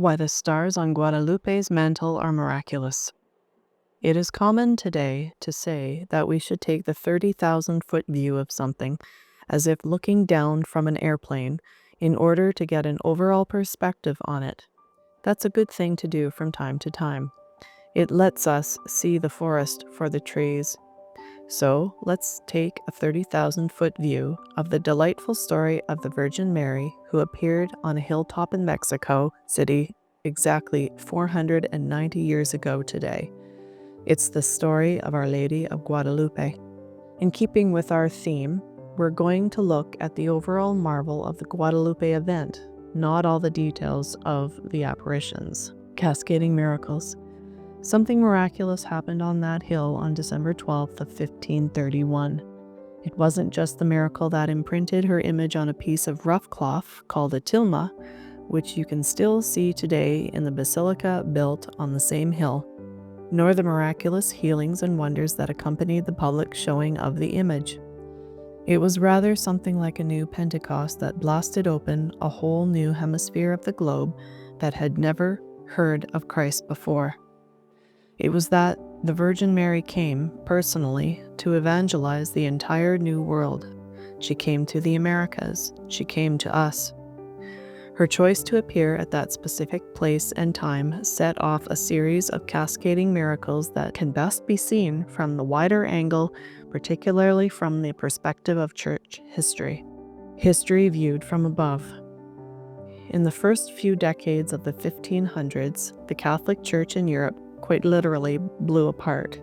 Why the stars on Guadalupe's mantle are miraculous. It is common today to say that we should take the 30,000-foot view of something, as if looking down from an airplane, in order to get an overall perspective on it. That's a good thing to do from time to time. It lets us see the forest for the trees. So let's take a 30,000-foot view of the delightful story of the Virgin Mary who appeared on a hilltop in Mexico City exactly 490 years ago today. It's the story of Our Lady of Guadalupe. In keeping with our theme, we're going to look at the overall marvel of the Guadalupe event, not all the details of the apparitions. Cascading miracles. Something miraculous happened on that hill on December 12th of 1531. It wasn't just the miracle that imprinted her image on a piece of rough cloth called a tilma, which you can still see today in the basilica built on the same hill, nor the miraculous healings and wonders that accompanied the public showing of the image. It was rather something like a new Pentecost that blasted open a whole new hemisphere of the globe that had never heard of Christ before. It was that the Virgin Mary came, personally, to evangelize the entire New World. She came to the Americas. She came to us. Her choice to appear at that specific place and time set off a series of cascading miracles that can best be seen from the wider angle, particularly from the perspective of church history. History viewed from above. In the first few decades of the 1500s, the Catholic Church in Europe quite literally blew apart.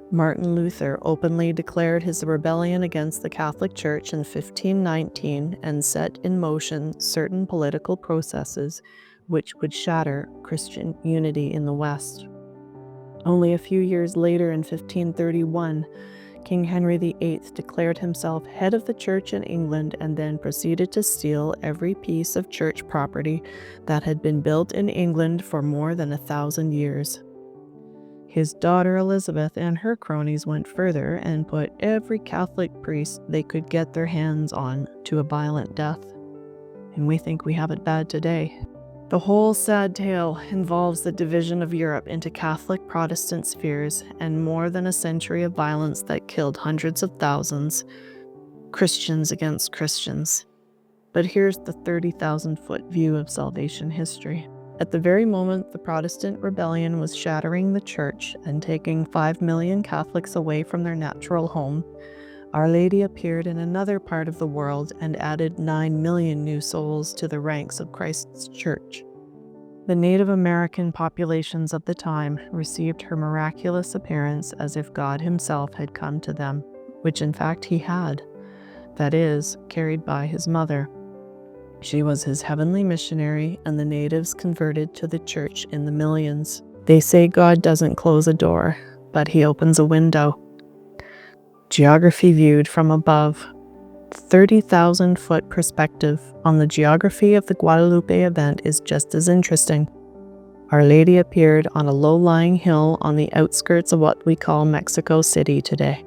Martin Luther openly declared his rebellion against the Catholic Church in 1519 and set in motion certain political processes which would shatter Christian unity in the West. Only a few years later, in 1531, King Henry VIII declared himself head of the Church in England and then proceeded to steal every piece of church property that had been built in England for more than 1,000 years. His daughter Elizabeth and her cronies went further and put every Catholic priest they could get their hands on to a violent death. And we think we have it bad today. The whole sad tale involves the division of Europe into Catholic Protestant spheres and more than a century of violence that killed hundreds of thousands, Christians against Christians. But here's the 30,000-foot view of salvation history. At the very moment the Protestant rebellion was shattering the church and taking 5 million Catholics away from their natural home, Our Lady appeared in another part of the world and added 9 million new souls to the ranks of Christ's church. The Native American populations of the time received her miraculous appearance as if God himself had come to them, which in fact he had, that is, carried by his mother. She was his heavenly missionary, and the natives converted to the church in the millions. They say God doesn't close a door, but he opens a window. Geography viewed from above. 30,000-foot perspective on the geography of the Guadalupe event is just as interesting. Our Lady appeared on a low-lying hill on the outskirts of what we call Mexico City today.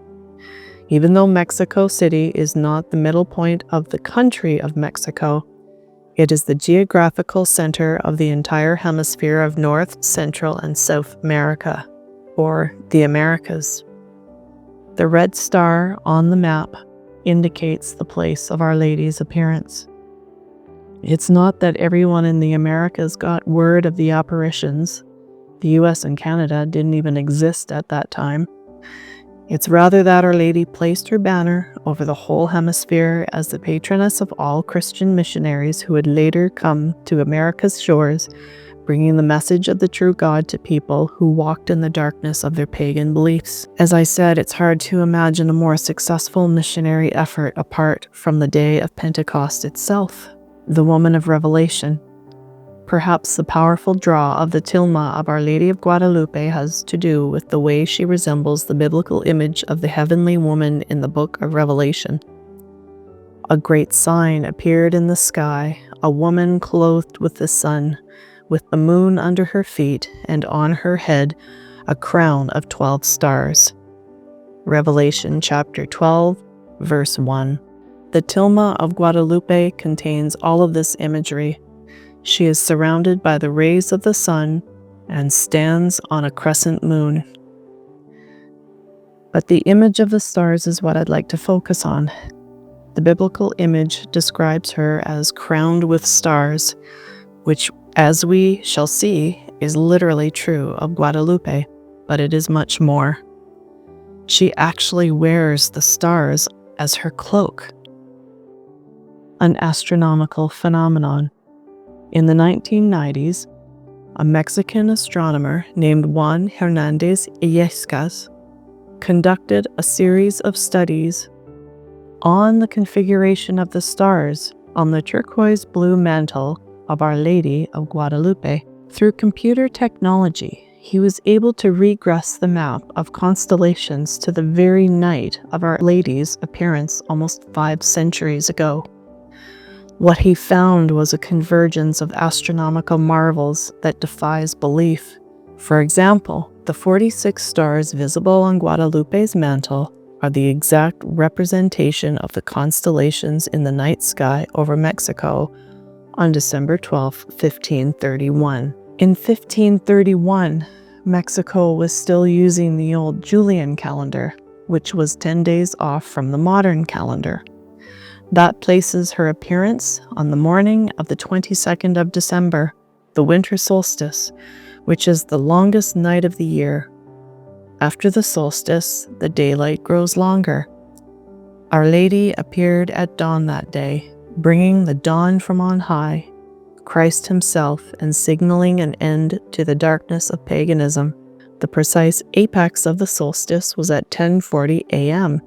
Even though Mexico City is not the middle point of the country of Mexico, it is the geographical center of the entire hemisphere of North, Central, and South America, or the Americas. The red star on the map indicates the place of Our Lady's appearance. It's not that everyone in the Americas got word of the apparitions. The US and Canada didn't even exist at that time. It's rather that Our Lady placed her banner over the whole hemisphere as the patroness of all Christian missionaries who would later come to America's shores, bringing the message of the true God to people who walked in the darkness of their pagan beliefs. As I said, it's hard to imagine a more successful missionary effort apart from the day of Pentecost itself, the woman of Revelation. Perhaps the powerful draw of the tilma of Our Lady of Guadalupe has to do with the way she resembles the biblical image of the heavenly woman in the book of Revelation. A great sign appeared in the sky, a woman clothed with the sun, with the moon under her feet, and on her head a crown of 12 stars. Revelation chapter 12, verse 1. The tilma of Guadalupe contains all of this imagery. She is surrounded by the rays of the sun and stands on a crescent moon. But the image of the stars is what I'd like to focus on. The biblical image describes her as crowned with stars, which, as we shall see, is literally true of Guadalupe, but it is much more. She actually wears the stars as her cloak. An astronomical phenomenon. In the 1990s, a Mexican astronomer named Juan Hernandez Illescas conducted a series of studies on the configuration of the stars on the turquoise blue mantle of Our Lady of Guadalupe. Through computer technology, he was able to regress the map of constellations to the very night of Our Lady's appearance almost 5 centuries ago. What he found was a convergence of astronomical marvels that defies belief. For example, the 46 stars visible on Guadalupe's mantle are the exact representation of the constellations in the night sky over Mexico on December 12, 1531. In 1531, Mexico was still using the old Julian calendar, which was 10 days off from the modern calendar. That places her appearance on the morning of the 22nd of December, the winter solstice, which is the longest night of the year. After the solstice, the daylight grows longer. Our Lady appeared at dawn that day, bringing the dawn from on high, Christ himself, and signaling an end to the darkness of paganism. The precise apex of the solstice was at 10:40 a.m.,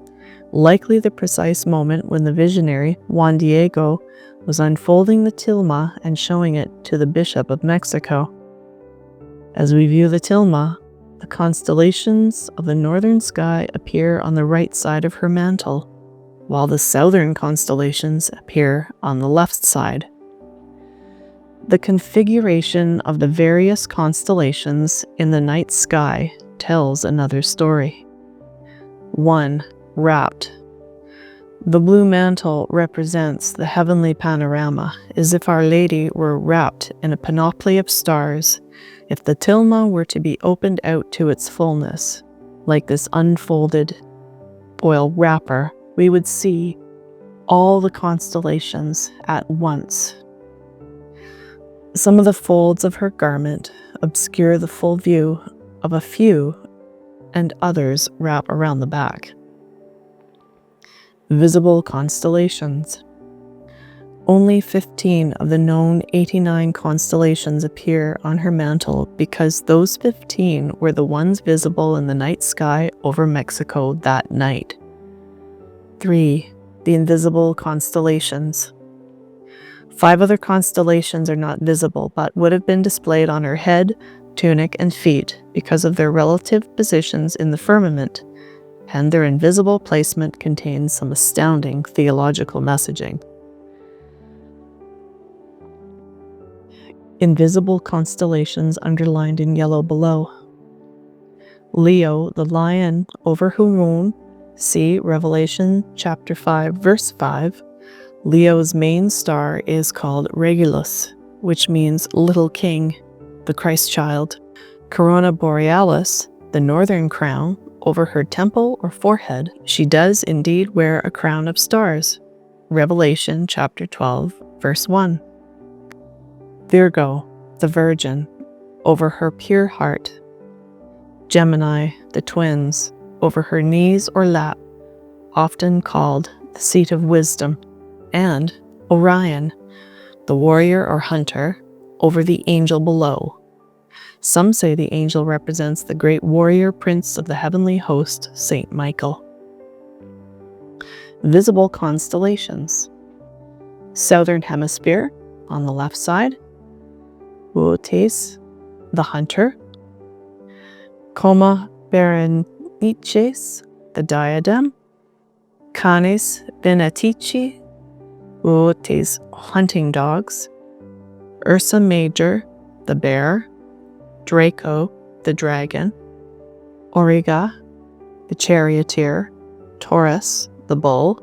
likely the precise moment when the visionary, Juan Diego, was unfolding the tilma and showing it to the Bishop of Mexico. As we view the tilma, the constellations of the northern sky appear on the right side of her mantle, while the southern constellations appear on the left side. The configuration of the various constellations in the night sky tells another story. 1. Wrapped. The blue mantle represents the heavenly panorama, as if Our Lady were wrapped in a panoply of stars. If the tilma were to be opened out to its fullness, like this unfolded oil wrapper, we would see all the constellations at once. Some of the folds of her garment obscure the full view of a few, and others wrap around the back. Visible constellations. Only 15 of the known 89 constellations appear on her mantle because those 15 were the ones visible in the night sky over Mexico that night. 3. The invisible constellations. 5 other constellations are not visible but would have been displayed on her head, tunic, and feet because of their relative positions in the firmament, and their invisible placement contains some astounding theological messaging. Invisible constellations underlined in yellow below. Leo, the lion over Hurun, see Revelation chapter 5, verse 5. Leo's main star is called Regulus, which means little king, the Christ child. Corona Borealis, the northern crown, over her temple or forehead, she does indeed wear a crown of stars. Revelation chapter 12, verse 1. Virgo, the Virgin, over her pure heart. Gemini, the twins, over her knees or lap, often called the seat of wisdom. And Orion, the warrior or hunter, over the angel below. Some say the angel represents the great warrior prince of the heavenly host, Saint Michael. Visible constellations. Southern hemisphere, on the left side. Bootes, the hunter. Coma Berenices, the diadem. Canes Venatici, Bootes, hunting dogs. Ursa Major, the bear. Draco, the dragon. Auriga, the charioteer. Taurus, the bull.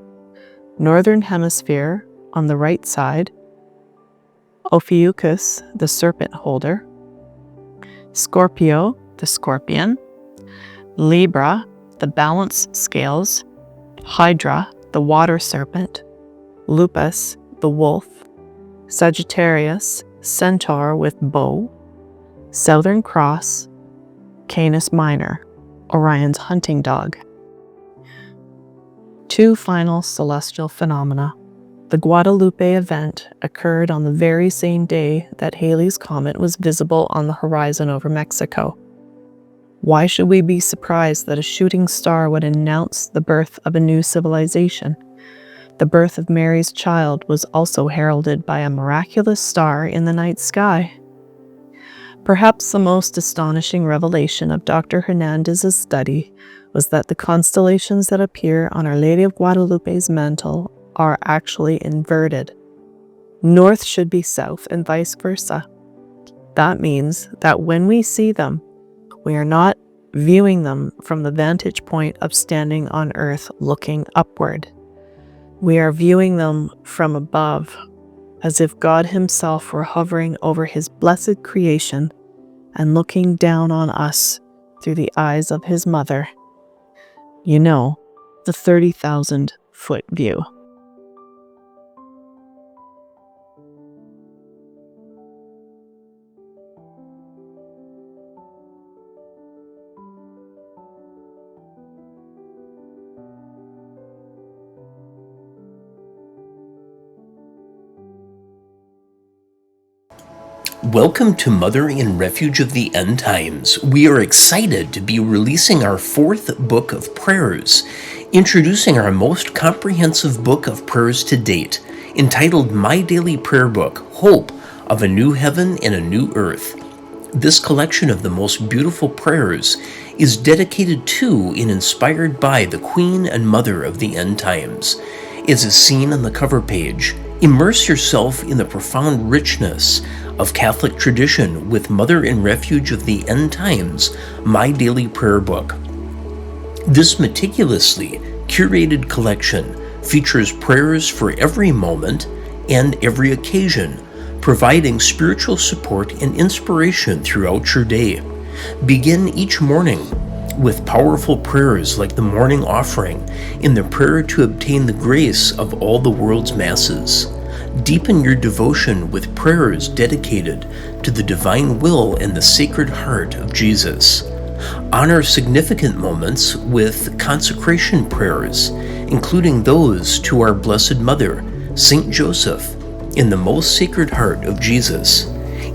Northern hemisphere, on the right side. Ophiuchus, the serpent holder, Scorpio, the scorpion, Libra, the balance scales, Hydra, the water serpent, Lupus, the wolf, Sagittarius, centaur with bow, Southern Cross, Canis Minor, Orion's hunting dog. Two final celestial phenomena. The Guadalupe event occurred on the very same day that Halley's Comet was visible on the horizon over Mexico. Why should we be surprised that a shooting star would announce the birth of a new civilization? The birth of Mary's child was also heralded by a miraculous star in the night sky. Perhaps the most astonishing revelation of Dr. Hernandez's study was that the constellations that appear on Our Lady of Guadalupe's mantle are actually inverted. North should be south and vice versa. That means that when we see them, we are not viewing them from the vantage point of standing on earth looking upward. We are viewing them from above, as if God Himself were hovering over His blessed creation and looking down on us through the eyes of His mother. You know, the 30,000-foot view. Welcome to Mother in Refuge of the End Times. We are excited to be releasing our fourth book of prayers, introducing our most comprehensive book of prayers to date, entitled My Daily Prayer Book, Hope of a New Heaven and a New Earth. This collection of the most beautiful prayers is dedicated to and inspired by the Queen and Mother of the End Times. As is seen on the cover page, immerse yourself in the profound richness of Catholic tradition with Mother in Refuge of the End Times, My Daily Prayer Book. This meticulously curated collection features prayers for every moment and every occasion, providing spiritual support and inspiration throughout your day. Begin each morning with powerful prayers like the morning offering in the prayer to obtain the grace of all the world's masses. Deepen your devotion with prayers dedicated to the divine will and the Sacred Heart of Jesus. Honor significant moments with consecration prayers, including those to our Blessed Mother, Saint Joseph, in the most Sacred Heart of Jesus.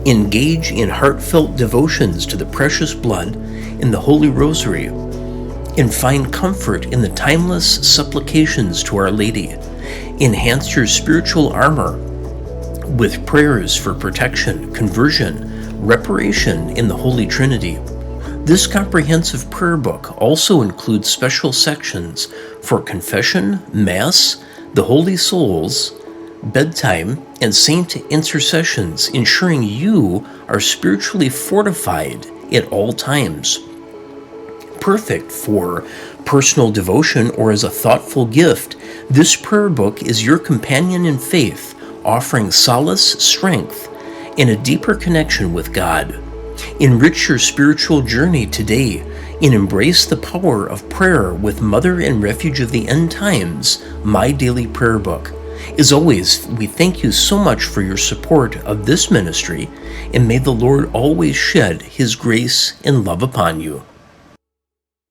Engage in heartfelt devotions to the precious blood in the Holy Rosary, and find comfort in the timeless supplications to Our Lady. Enhance your spiritual armor with prayers for protection, conversion, reparation in the Holy Trinity. This comprehensive prayer book also includes special sections for confession, Mass, the Holy Souls, bedtime, and saint intercessions, ensuring you are spiritually fortified at all times. Perfect for personal devotion or as a thoughtful gift, this prayer book is your companion in faith, offering solace, strength, and a deeper connection with God. Enrich your spiritual journey today and embrace the power of prayer with Mother in Refuge of the End Times, My Daily Prayer Book. As always, we thank you so much for your support of this ministry, and may the Lord always shed His grace and love upon you.